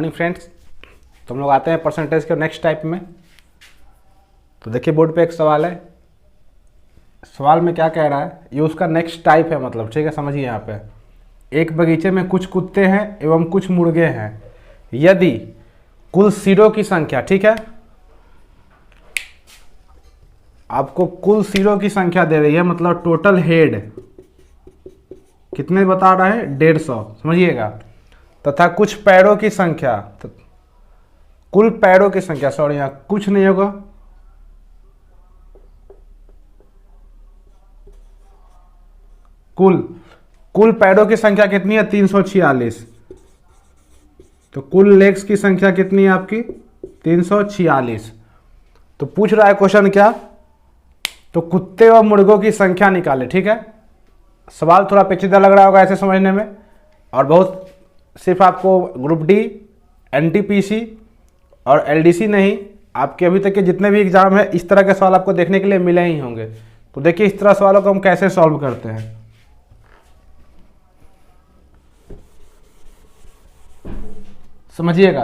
Morning friends. तो हम लोग आते हैं परसेंटेज के नेक्स्ट टाइप में। तो देखिए बोर्ड पे एक सवाल है। सवाल में क्या कह रहा है, ये उसका नेक्स्ट टाइप है, मतलब ठीक है, समझिए। यहाँ पे एक बगीचे में कुछ कुत्ते हैं एवं कुछ मुर्गे हैं। यदि कुल सिरों की संख्या, ठीक है, आपको कुल सिरों की संख्या दे रही है, मतलब टोटल हेड कितने बता रहा है, 150, समझिएगा, तथा कुछ पैरों की संख्या, कुल पैरों की संख्या, सॉरी यहाँ कुछ नहीं होगा, कुल पैरों की संख्या कितनी है, 346। तो कुल लेग्स की संख्या कितनी है आपकी, 346। तो पूछ रहा है क्वेश्चन क्या, तो कुत्ते और मुर्गों की संख्या निकाले। ठीक है, सवाल थोड़ा पेचीदा लग रहा होगा ऐसे समझने में, और बहुत सिर्फ आपको ग्रुप डी, एनटीपीसी और एलडीसी नहीं, आपके अभी तक के जितने भी एग्जाम है इस तरह के सवाल आपको देखने के लिए मिले ही होंगे। तो देखिए इस तरह सवालों को हम कैसे सॉल्व करते हैं। समझिएगा,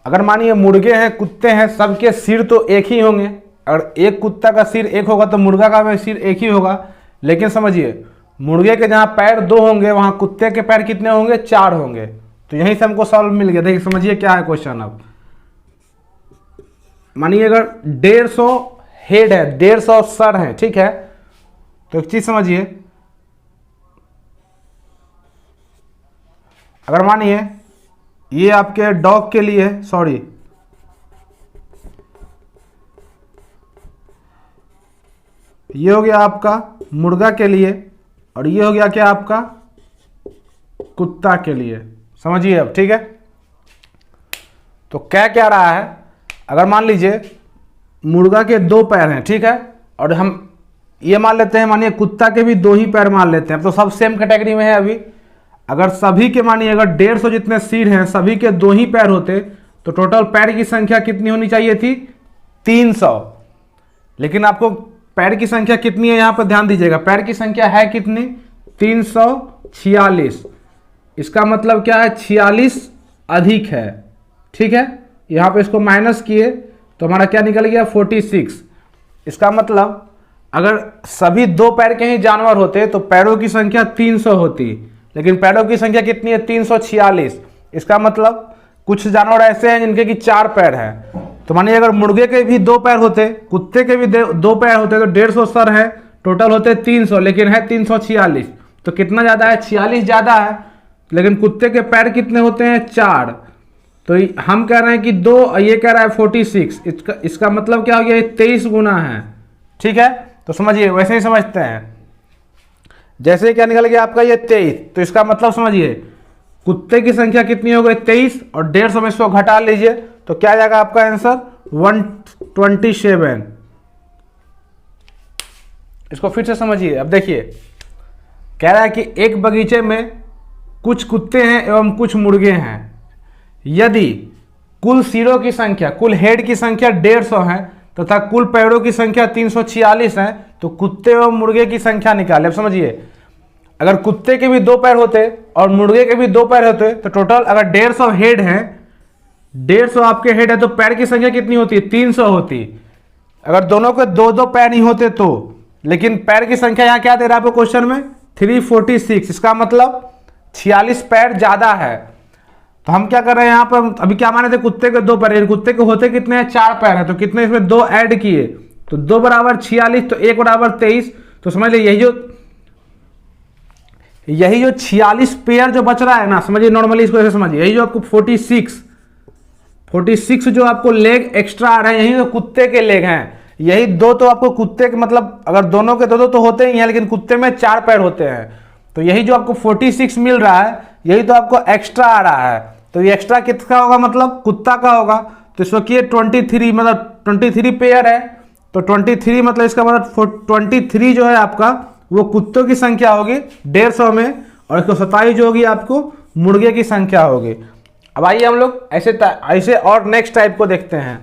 अगर मानिए मुर्गे हैं, कुत्ते हैं, सबके सिर तो एक ही होंगे। अगर एक कुत्ता का सिर एक होगा तो मुर्गा का भी सिर एक ही होगा। लेकिन समझिए, मुर्गे के जहां पैर 2 होंगे वहां कुत्ते के पैर कितने होंगे, 4 होंगे। तो यहीं से हमको सॉल्व मिल गया। देखिए समझिए क्या है क्वेश्चन। अब मानिए अगर 150 हेड है, 150 सर है, ठीक है, तो एक चीज समझिए, अगर मानिए ये आपके डॉग के लिए, सॉरी ये हो गया आपका मुर्गा के लिए, और ये हो गया क्या आपका कुत्ता के लिए। समझिए अब, ठीक है। तो क्या रहा है, अगर मान लीजिए मुर्गा के 2 पैर हैं, ठीक है, और हम ये मान लेते हैं, मानिए कुत्ता के भी 2 ही पैर मान लेते हैं, तो सब सेम कैटेगरी में है। अभी अगर सभी के मानिए अगर 150 जितने सिर हैं, सभी के 2 ही पैर होते तो टोटल पैर की संख्या कितनी होनी चाहिए थी, 300। लेकिन आपको पैर की संख्या कितनी है, यहां पर ध्यान दीजिएगा, पैर की संख्या है कितनी, 346। इसका मतलब क्या है, 46 अधिक है। ठीक है, यहां पे इसको माइनस किए तो हमारा क्या निकल गया, 46। इसका मतलब अगर सभी 2 पैर के ही जानवर होते तो पैरों की संख्या 300 होती, लेकिन पैरों की संख्या कितनी है, 346। इसका मतलब कुछ जानवर ऐसे हैं जिनके कि 4 पैर हैं। तो मानिए अगर मुर्गे के भी 2 पैर होते, कुत्ते के भी 2 पैर होते, तो 150 सर है, टोटल होते 300, लेकिन है 346। तो कितना ज्यादा है, 46 ज्यादा है। लेकिन कुत्ते के पैर कितने होते हैं, 4। तो हम कह रहे हैं कि 2, ये कह रहा है 46। इसका मतलब क्या हो गया, 23 गुना है। ठीक है, तो समझिए वैसे ही समझते हैं। जैसे क्या निकल गया आपका, ये 23, तो इसका मतलब समझिए कुत्ते की संख्या कितनी हो गई, 23, और 150 में इसको घटा लीजिए तो क्या आ जाएगा आपका आंसर, 127। इसको फिर से समझिए। अब देखिए कह रहा है कि एक बगीचे में कुछ कुत्ते हैं एवं कुछ मुर्गे हैं। यदि कुल सिरों की संख्या, कुल हेड की संख्या 150 है तथा कुल पैरों की संख्या 346 है, तो कुत्ते एवं मुर्गे की संख्या निकाले। अब समझिए, अगर कुत्ते के भी 2 पैर होते और मुर्गे के भी 2 पैर होते तो टोटल अगर 150 हेड है, 150 आपके हेड है, तो पैर की संख्या कितनी होती, 300 होती। अगर दोनों के 2-2 पैर नहीं होते तो, लेकिन पैर की संख्या यहां क्या दे रहा है आपको क्वेश्चन में, 346। इसका मतलब 46 पैर ज्यादा है। तो हम क्या कर रहे हैं यहाँ पर, अभी क्या माने थे, कुत्ते के 2 पैर, कुत्ते के होते कितने हैं, 4 पैर है, तो कितने इसमें 2 ऐड किए, तो 2 बराबर 46, तो 1 बराबर 23। तो समझ लीजिए यही जो 46 पेयर जो बच रहा है ना, समझिए नॉर्मली इसको ऐसे समझिए, यही जो आपको 46 जो आपको लेग एक्स्ट्रा आ रहे हैं, यही जो कुत्ते के लेग हैं, यही 2 तो आपको कुत्ते के, मतलब अगर दोनों के 2-2 तो होते ही हैं, लेकिन कुत्ते में 4 पैर होते हैं, तो यही जो आपको 46 मिल रहा है, यही तो आपको एक्स्ट्रा आ रहा है। तो ये एक्स्ट्रा किसका होगा, मतलब कुत्ता का होगा। तो इसको किए 23, मतलब 23 पेयर है, तो 23 मतलब इसका मतलब 23 जो है आपका वो कुत्तों की संख्या होगी 150 में, और 127 जो होगी आपको मुर्गे की संख्या होगी। अब आइए हम लोग ऐसे और नेक्स्ट टाइप को देखते हैं।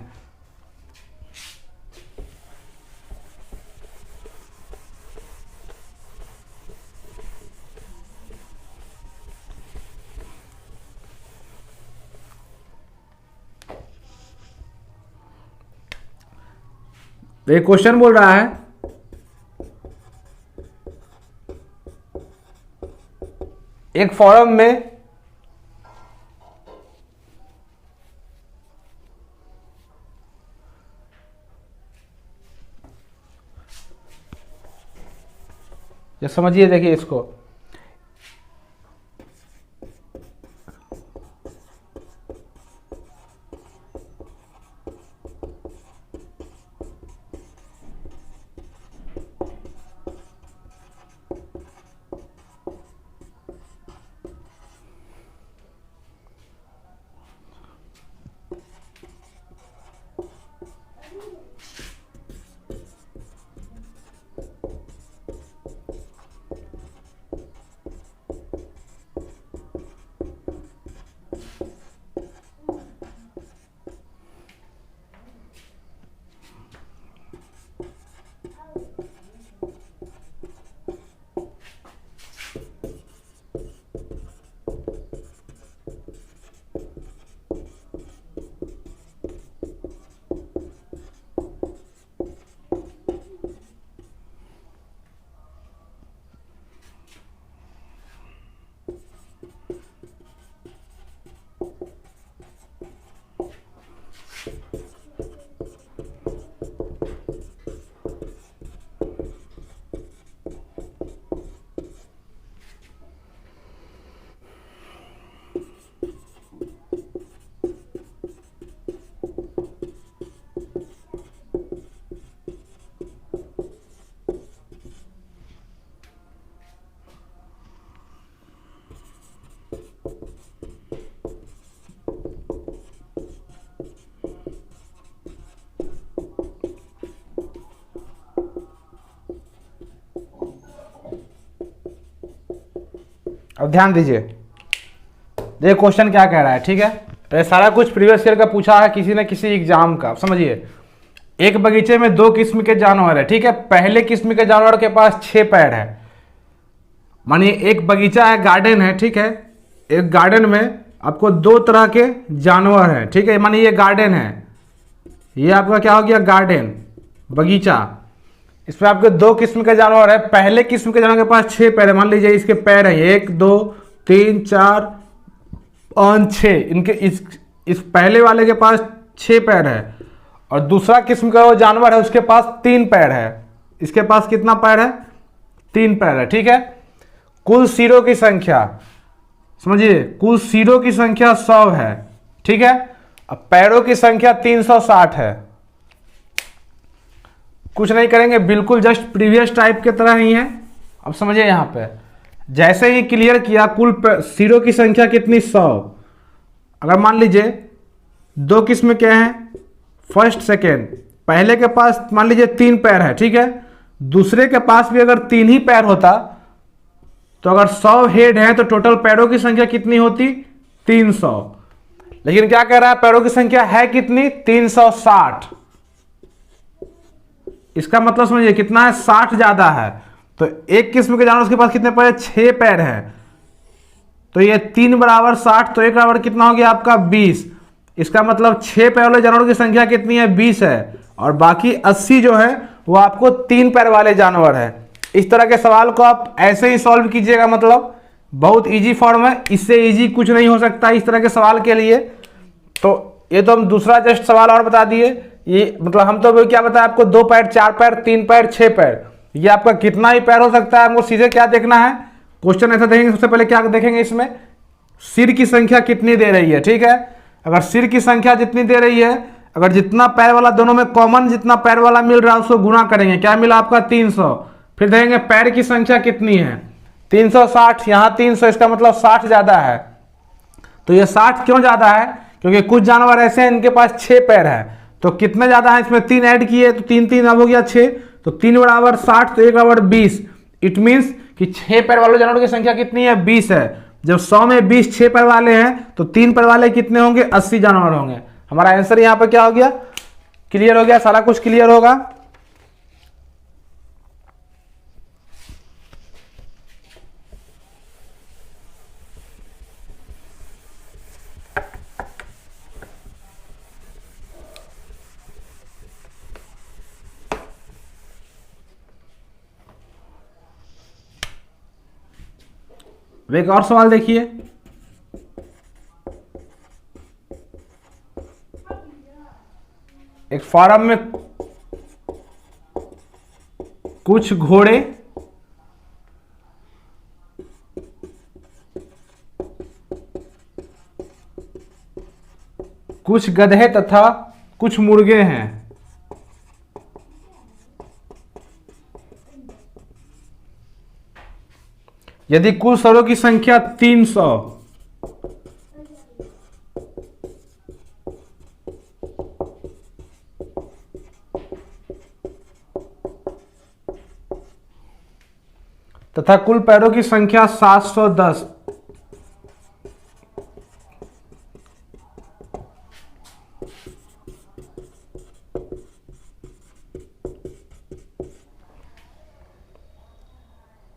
तो ये क्वेश्चन बोल रहा है एक फॉर्म में ये समझिए, देखिए इसको, अब ध्यान दीजिए, देखिए क्वेश्चन क्या कह रहा है, ठीक है। ये सारा कुछ प्रीवियस ईयर का पूछा है किसी न किसी एग्जाम का। समझिए, एक बगीचे में 2 किस्म के जानवर है, ठीक है। पहले किस्म के जानवर के पास 6 पैर है। मानिए एक बगीचा है, गार्डन है, ठीक है। एक गार्डन में आपको 2 तरह के जानवर हैं, ठीक है। मानिए ये गार्डन है, ये आपका क्या हो गया, गार्डन, बगीचा। इसमें आपके 2 किस्म के जानवर है। पहले किस्म के जानवर के पास 6 पैर है। मान लीजिए इसके पैर है 1 2 3 4 5 6। इनके इस पहले वाले के पास 6 पैर है। और दूसरा किस्म का वो जानवर है उसके पास 3 पैर है। इसके पास कितना पैर है, 3 पैर है, ठीक है। कुल सिरों की संख्या, समझिए कुल सिरों की संख्या 100 है, ठीक है। अब पैरों की संख्या 360 है। कुछ नहीं करेंगे, बिल्कुल जस्ट प्रीवियस टाइप के तरह ही है। अब समझिए यहां पे जैसे ही क्लियर किया, कुल सिरों की संख्या कितनी, 100। अगर मान लीजिए 2 किस्म के हैं, फर्स्ट सेकेंड, पहले के पास मान लीजिए 3 पैर है, ठीक है। दूसरे के पास भी अगर 3 ही पैर होता तो अगर 100 हेड है तो टोटल पैरों की संख्या कितनी होती, 300। लेकिन क्या कह रहा है, पैरों की संख्या है कितनी, 360। इसका मतलब समझिए कितना है, 60 ज्यादा है। तो एक किस्म के जानवर के पास कितने पैर है, 6 पैर है। तो ये 3 बराबर 60, तो 1 बराबर कितना हो गया आपका 20। इसका मतलब 6 पैर वाले जानवरों की संख्या कितनी है, 20 है। और बाकी 80 जो है वो आपको 3 पैर वाले जानवर है। इस तरह के सवाल को आप ऐसे ही सॉल्व कीजिएगा, मतलब बहुत इजी फॉर्म है, इससे इजी कुछ नहीं हो सकता इस तरह के सवाल के लिए। तो ये तो हम दूसरा जस्ट सवाल और बता दिए। ये मतलब हम तो क्या बताया आपको, 2 पैर, 4 पैर, 3 पैर, 6 पैर, ये आपका कितना ही पैर हो सकता है। हमको सीधे क्या देखना है, क्वेश्चन ऐसा देखेंगे, सबसे पहले क्या देखेंगे, इसमें सिर की संख्या कितनी दे रही है, ठीक है। अगर सिर की संख्या जितनी दे रही है, अगर जितना पैर वाला दोनों में कॉमन जितना पैर वाला मिल रहा है उसको गुना करेंगे, क्या मिला आपका 300। फिर देखेंगे पैर की संख्या कितनी है, 360, यहाँ 300, इसका मतलब 60 ज्यादा है। तो ये 60 क्यों ज्यादा है, क्योंकि कुछ जानवर ऐसे हैं इनके पास 6 पैर है। तो कितने ज्यादा है, इसमें 3 ऐड किए तो 3 3 अब हो गया 6। तो 3 बराबर 60, तो 1 बराबर 20। इट मीन्स कि 6 पैर वाले जानवरों की संख्या कितनी है, 20 है। जब 100 में 20 6 पैर वाले हैं तो 3 पैर वाले कितने होंगे, 80 जानवर होंगे। हमारा आंसर यहाँ पे क्या हो गया, क्लियर हो गया, सारा कुछ क्लियर होगा। अब एक और सवाल देखिए, एक फार्म में कुछ घोड़े कुछ गधे तथा कुछ मुर्गे हैं। यदि कुल सरों की संख्या 300 तथा कुल पैरों की संख्या 710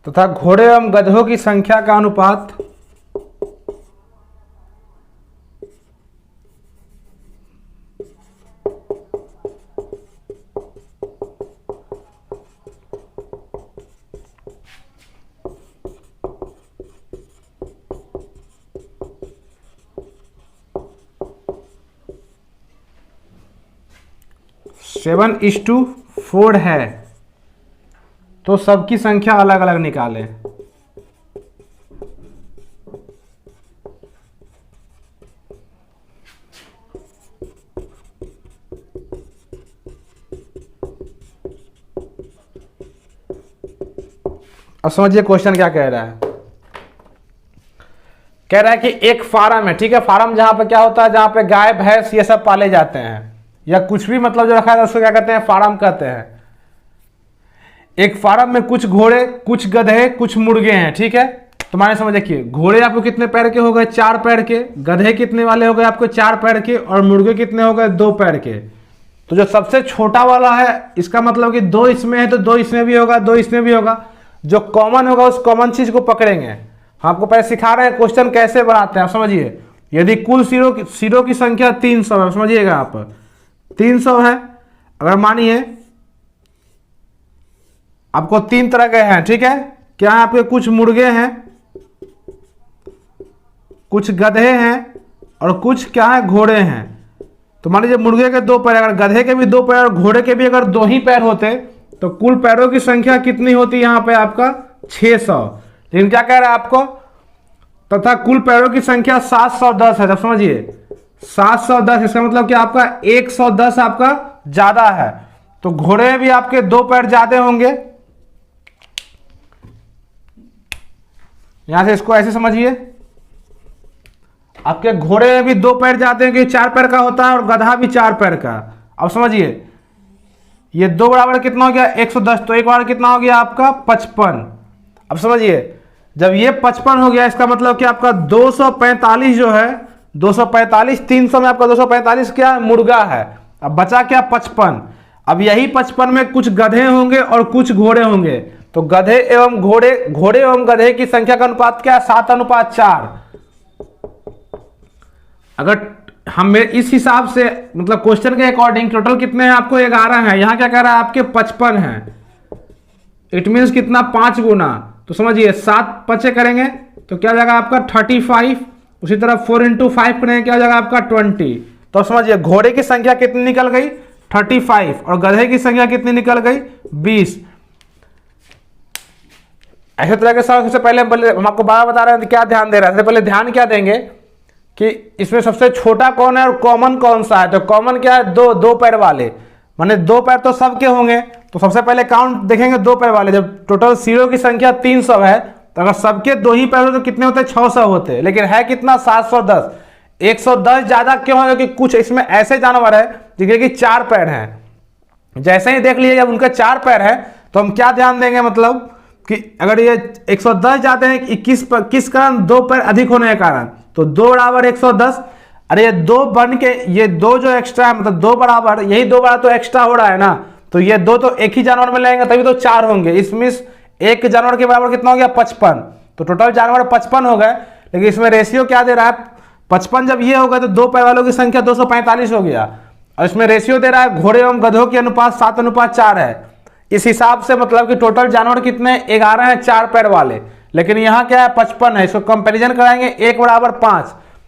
तथा घोड़े एवं गधों की संख्या का अनुपात सेवन इज टू 4 है, तो सबकी संख्या अलग अलग निकालें। अब समझिए क्वेश्चन क्या कह रहा है। कह रहा है कि एक फार्म है, ठीक है। फार्म जहां पे क्या होता है, जहां पे गाय भैंस ये सब पाले जाते हैं, या कुछ भी मतलब जो रखा है उसको क्या कहते हैं, फार्म कहते हैं। एक फार्म में कुछ घोड़े कुछ गधे कुछ मुर्गे हैं, ठीक है। तो माने समझ देखिए, घोड़े आपको कितने पैर के हो गए, 4 पैर के। गधे कितने वाले हो गए आपको, 4 पैर के। और मुर्गे कितने हो गए, 2 पैर के। तो जो सबसे छोटा वाला है, इसका मतलब कि 2 इसमें है तो 2 इसमें भी होगा, 2 इसमें भी होगा। जो कॉमन होगा उस कॉमन चीज को पकड़ेंगे। हम आपको पहले सिखा रहे हैं क्वेश्चन कैसे बनाते हैं, आप समझिए। यदि कुल सिरों की संख्या 300 है, समझिएगा आप, 300 है। अगर मानिए आपको 3 तरह के हैं, ठीक है। क्या है आपके, कुछ मुर्गे हैं, कुछ गधे हैं और कुछ क्या है, घोड़े हैं। तो मान लीजिए मुर्गे के 2 पैर, अगर गधे के भी 2 पैर और घोड़े के भी अगर 2 ही पैर होते तो कुल पैरों की संख्या कितनी होती यहां पे आपका 600। लेकिन क्या कह रहा है आपको, तथा कुल पैरों की संख्या 710 है। जब समझिए 710, इसका मतलब कि आपका 110 आपका ज्यादा है। तो घोड़े में भी आपके 2 पैर ज्यादा होंगे। यहां से इसको ऐसे समझिए, आपके घोड़े में भी 2 पैर जाते हैं, कि 4 पैर का होता है, और गधा भी 4 पैर का। अब समझिए ये 2 बराबर कितना हो गया, 110। तो 1 बराबर कितना हो गया आपका 55। अब समझिए जब ये 55 हो गया, इसका मतलब कि आपका 245 जो है, 245, 300 में आपका 245 क्या है, मुर्गा है। अब बचा क्या, 55। अब यही 55 में कुछ गधे होंगे और कुछ घोड़े होंगे। तो गधे एवं घोड़े एवं गधे की संख्या का अनुपात क्या है, 7:4। अगर हम इस हिसाब से मतलब क्वेश्चन के अकॉर्डिंग टोटल कितने हैं आपको, 11 है। यहां क्या कह रहा है, आपके 55 है। इट मीन्स कितना, 5 गुना। तो समझिए 7 5 करेंगे तो क्या जाएगा आपका 35। उसी तरह 4 × 5 करेंगे, क्या जाएगा आपका 20। तो समझिए घोड़े की संख्या कितनी निकल गई, 35, और गधे की संख्या कितनी निकल गई, 20। ऐसे तरह के सबसे पहले हम आपको बार बता रहे हैं क्या ध्यान दे रहे हैं। पहले ध्यान क्या देंगे कि इसमें सबसे छोटा कौन है और कॉमन कौन सा है। तो कॉमन क्या है, 2 पैर वाले, माने 2 पैर तो सबके होंगे। तो सबसे पहले काउंट देखेंगे 2 पैर वाले। जब टोटल सिरों की संख्या 300 है, तो अगर सबके 2 ही पैर हो तो कितने होते, 600 होते। लेकिन है कितना, 710। 110 ज्यादा क्यों है, क्योंकि कुछ इसमें ऐसे जानवर है जिनके 4 पैर हैं। जैसे ही देख लीजिए जब उनके 4 पैर है, तो हम क्या ध्यान देंगे, मतलब कि अगर ये 110 जाते हैं किस कारण, 2 पैर अधिक होने के कारण। तो 2 बराबर 110। अरे ये 2 बन के, ये 2 जो एक्स्ट्रा है, मतलब 2 बराबर, यही 2 बराबर तो एक्स्ट्रा हो रहा है ना। तो ये 2 तो एक ही जानवर में लेंगे तभी तो 4 होंगे। इसमें एक जानवर के बराबर कितना हो गया, 55। तो टोटल जानवर 55 हो गए। लेकिन इसमें रेशियो क्या दे रहा है, 55 जब ये हो गया तो 2 पैर वालों की संख्या 245 हो गया। और इसमें रेशियो दे रहा है घोड़े एवं गधों के अनुपात 7:4 है। इस हिसाब से मतलब कि टोटल जानवर कितने, 11 है 4 पैर वाले। लेकिन यहाँ क्या है 55 है, इसको कंपैरिजन कराएंगे 1 बराबर 5,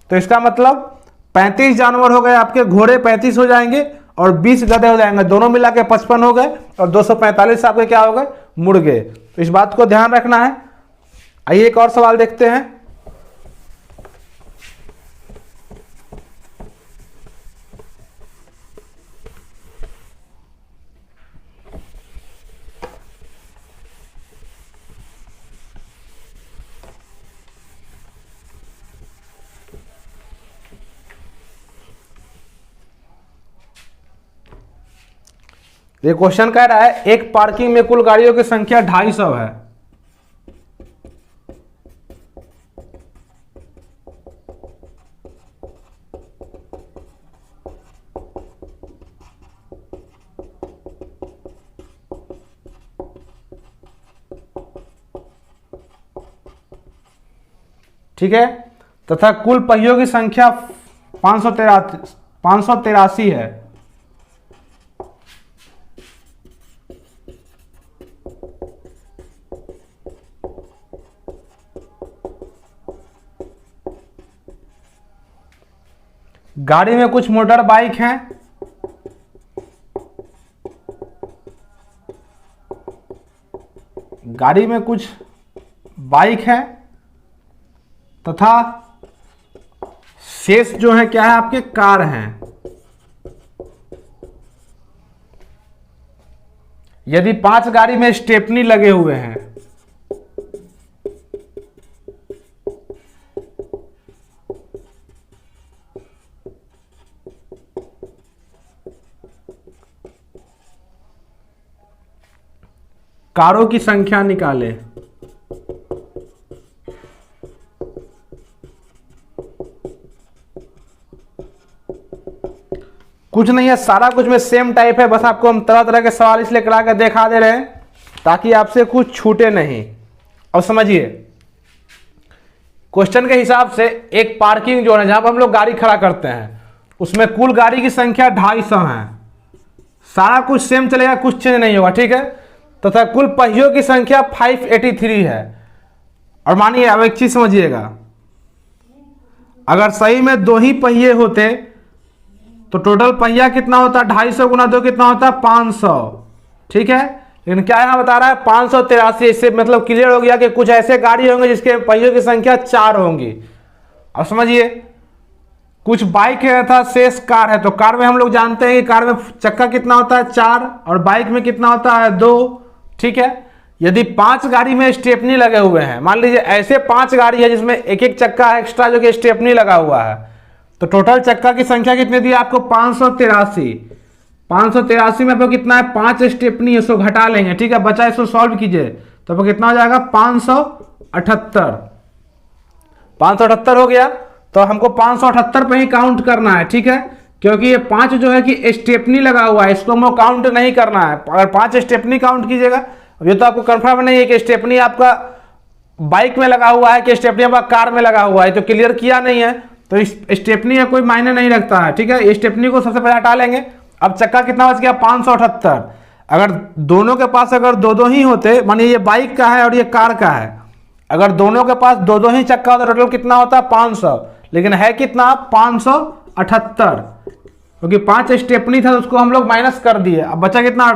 तो इसका मतलब 35 जानवर हो गए आपके, घोड़े 35 हो जाएंगे और 20 गधे हो जाएंगे, दोनों मिला के 55 हो गए और 245 आपके क्या हो गए, मुर्गे। तो इस बात को ध्यान रखना है। आइए एक और सवाल देखते हैं। ये क्वेश्चन कह रहा है एक पार्किंग में कुल गाड़ियों की संख्या 250 है। ठीक है, तथा कुल पहियों की संख्या 583 है। गाड़ी में कुछ मोटर बाइक हैं, गाड़ी में कुछ बाइक है तथा शेष जो है क्या है आपके कार हैं। यदि 5 गाड़ी में स्टेपनी लगे हुए हैं, कारों की संख्या निकालें। कुछ नहीं है, सारा कुछ में सेम टाइप है, बस आपको हम तरह तरह के सवाल इसलिए करा के दिखा दे रहे हैं ताकि आपसे कुछ छूटे नहीं। अब समझिए, क्वेश्चन के हिसाब से एक पार्किंग जो है जहां पर हम लोग गाड़ी खड़ा करते हैं उसमें कुल गाड़ी की संख्या 250 है। सारा कुछ सेम चलेगा, कुछ चेंज नहीं होगा, ठीक है। तथा कुल पहियों की संख्या 583 है। और मानिए अब एक चीज समझिएगा, अगर सही में 2 ही पहिए होते तो टोटल पहिया कितना होता, 250 गुना 2 कितना होता, 500, ठीक है। लेकिन क्या यहां बता रहा है 583। इससे मतलब क्लियर हो गया कि कुछ ऐसे गाड़ी होंगे जिसके पहियों की संख्या 4 होंगी। अब समझिए, कुछ बाइक है था, शेष कार है। तो कार में हम लोग जानते हैं कि कार में चक्का कितना होता है, 4, और बाइक में कितना होता है, 2, ठीक है। यदि 5 गाड़ी में स्टेपनी लगे हुए हैं, मान लीजिए ऐसे 5 गाड़ी है जिसमें एक एक चक्का है एक्स्ट्रा जो कि स्टेपनी लगा हुआ है, तो टोटल चक्का की संख्या कितनी दी आपको, 583। 583 में आपको कितना है, 5 स्टेपनी, इसको घटा लेंगे, ठीक है। बचा इसको सॉल्व कीजिए तो आपको कितना हो जाएगा, 578। 578 हो गया, तो हमको 578 पे ही काउंट करना है, ठीक है। क्योंकि ये 5 जो है कि स्टेपनी लगा हुआ है, इसको हमको काउंट नहीं करना है। अगर 5 स्टेपनी काउंट कीजिएगा, ये तो आपको कंफर्म नहीं है कि स्टेपनी आपका बाइक में लगा हुआ है कि स्टेपनी आपका कार में लगा हुआ है, तो क्लियर किया नहीं है, तो इस स्टेपनी का कोई मायने नहीं रखता है, ठीक है। स्टेपनी को सबसे पहले हटा लेंगे। अब चक्का कितना बच गया, 578। अगर दोनों के पास अगर 2-2 ही होते, मानिए ये बाइक का है और ये कार का है, अगर दोनों के पास 2-2 ही चक्का होता टोटल कितना होता, 500, लेकिन है कितना, 578, क्योंकि 5 स्टेपनी था तो उसको हम लोग माइनस कर दिए। अब बचा कितना,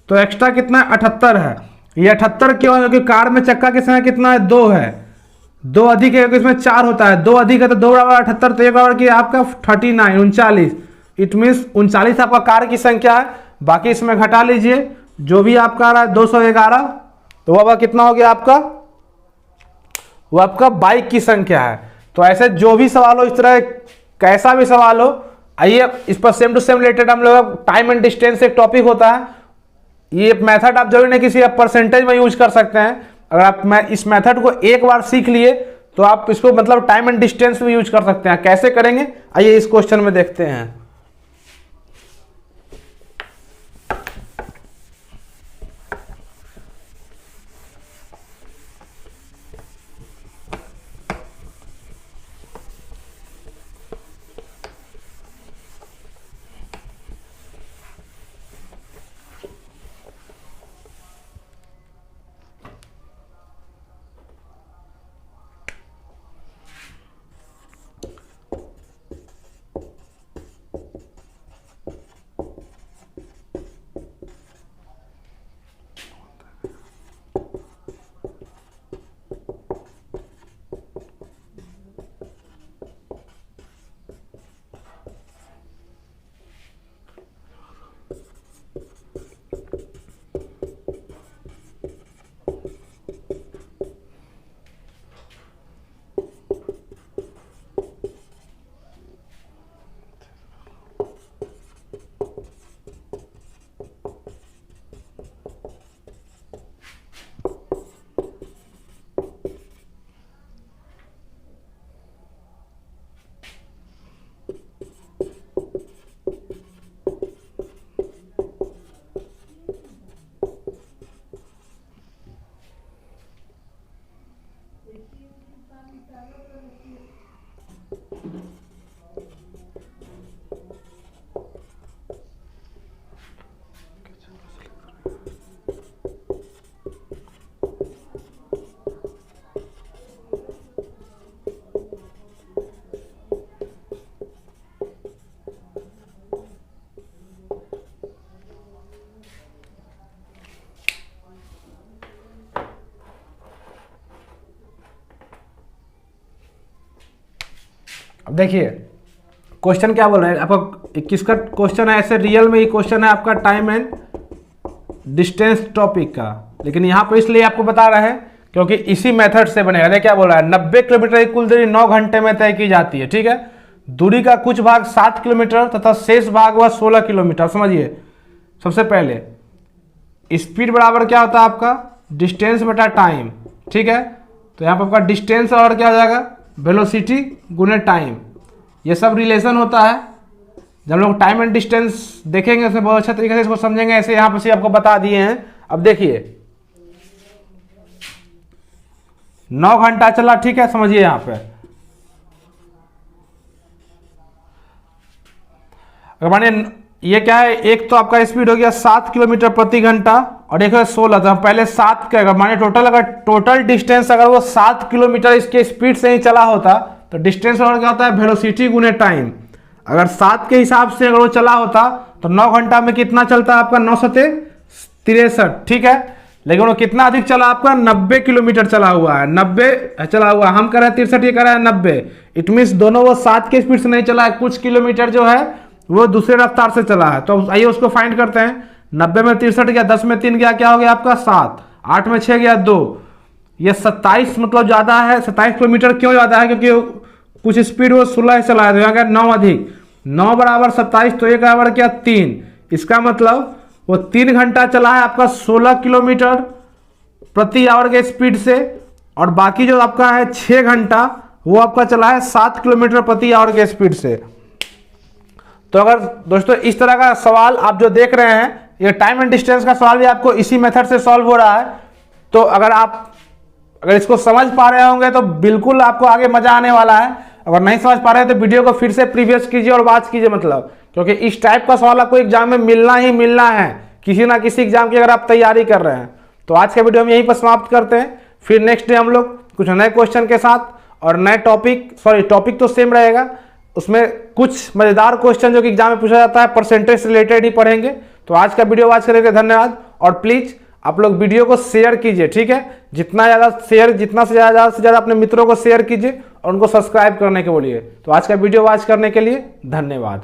तो एक्स्ट्रा कितना, 78 है। ये 78 क्यों है, क्योंकि कार में चक्का की संख्या कितना है, 2 है, 2 अधिक है क्योंकि इसमें 4 होता है, 2 अधिक है तो 2 बराबर 78, तो 1 बराबर की आपका 39, 39। इट मीन्स 39 आपका कार की संख्या है। बाकी इसमें घटा लीजिए, जो भी आपका आ रहा है 211, तो वो आपका कितना हो गया आपका, वो आपका बाइक की संख्या है। तो ऐसे जो भी सवाल हो, इस तरह कैसा भी सवाल हो, आइए इस पर सेम टू सेम रिलेटेड हम लोग टाइम एंड डिस्टेंस एक टॉपिक होता है। ये मेथड आप जरूर नहीं किसी आप परसेंटेज में यूज कर सकते हैं। अगर आप इस मेथड को एक बार सीख लिए तो आप इसको मतलब टाइम एंड डिस्टेंस में यूज कर सकते हैं। कैसे करेंगे, आइए इस क्वेश्चन में देखते हैं। अब देखिए क्वेश्चन क्या बोल रहा है आपका, 21 का क्वेश्चन है, ऐसे रियल में ये क्वेश्चन है आपका टाइम एंड डिस्टेंस टॉपिक का, लेकिन यहाँ पर इसलिए आपको बता रहे हैं क्योंकि इसी मेथड से बनेगा। देखिए क्या बोल रहा है, 90 किलोमीटर की कुल दूरी 9 घंटे में तय की जाती है। ठीक है, दूरी का कुछ भाग 7 किलोमीटर तथा शेष भाग हुआ 16 किलोमीटर। समझिए, सबसे पहले स्पीड बराबर क्या होता है आपका, डिस्टेंस बटा टाइम। ठीक है, तो यहाँ पर आपका डिस्टेंस और क्या हो जाएगा, वेलोसिटी गुने टाइम। ये सब रिलेशन होता है। जब हम लोग टाइम एंड डिस्टेंस देखेंगे उसमें बहुत अच्छा तरीके से इसको समझेंगे। ऐसे यहाँ पर से आपको बता दिए हैं। अब देखिए 9 घंटा चला। ठीक है, समझिए यहाँ पे अगर मानिए ये क्या है, एक तो आपका स्पीड हो गया 7 किलोमीटर प्रति घंटा और एक है 16। तो हम पहले 7 का अगर मानिए अगर टोटल डिस्टेंस अगर वो 7 किलोमीटर इसके स्पीड से ही चला होता तो डिस्टेंस और क्या होता है, वेलोसिटी गुने टाइम। अगर 7 के हिसाब से अगर वो चला होता तो 9 घंटा में कितना चलता है आपका, 9 सते 63। ठीक है, लेकिन वो कितना अधिक चला आपका, 90 किलोमीटर चला हुआ है। 90 चला हुआ, हम कर रहे हैं 63, ये कर रहा है 90। इट मीन्स दोनों वो 7 के स्पीड से नहीं चला है, कुछ किलोमीटर जो है वो दूसरे रफ्तार से चला है। तो आइए उसको फाइंड करते हैं। 90 में 63 गया, 10 में 3 गया, क्या हो गया आपका 7, 8 में 6 गया 2, ये 27 मतलब ज्यादा है। 27 किलोमीटर क्यों ज्यादा है, क्योंकि कुछ स्पीड वो 16 चला है, तो यहाँ गया 9 अधिक 9 बराबर 27, तो 1 बराबर क्या 3। इसका मतलब वो 3 घंटा चला है आपका 16 किलोमीटर प्रति आवर के स्पीड से, और बाकी जो आपका है 6 घंटा वो आपका चला है 7 किलोमीटर प्रति आवर के स्पीड से। तो अगर दोस्तों इस तरह का सवाल आप जो देख रहे हैं, ये टाइम एंड डिस्टेंस का सवाल भी आपको इसी मेथड से सॉल्व हो रहा है। तो अगर इसको समझ पा रहे होंगे तो बिल्कुल आपको आगे मजा आने वाला है। अगर नहीं समझ पा रहे हैं तो वीडियो को फिर से प्रीवियस कीजिए और बात कीजिए, मतलब क्योंकि इस टाइप का सवाल आपको एग्जाम में मिलना ही मिलना है, किसी ना किसी एग्जाम की अगर आप तैयारी कर रहे हैं। तो आज का वीडियो हम यहीं पर समाप्त करते हैं। फिर नेक्स्ट डे हम लोग कुछ नए क्वेश्चन के साथ और नए टॉपिक तो सेम रहेगा, उसमें कुछ मजेदार क्वेश्चन जो कि एग्जाम में पूछा जाता है परसेंटेज से रिलेटेड ही पढ़ेंगे। तो आज का वीडियो वॉच करने के लिए धन्यवाद, और प्लीज आप लोग वीडियो को शेयर कीजिए। ठीक है, जितना से ज्यादा अपने मित्रों को शेयर कीजिए और उनको सब्सक्राइब करने के बोलिए। तो आज का वीडियो वॉच करने के लिए धन्यवाद।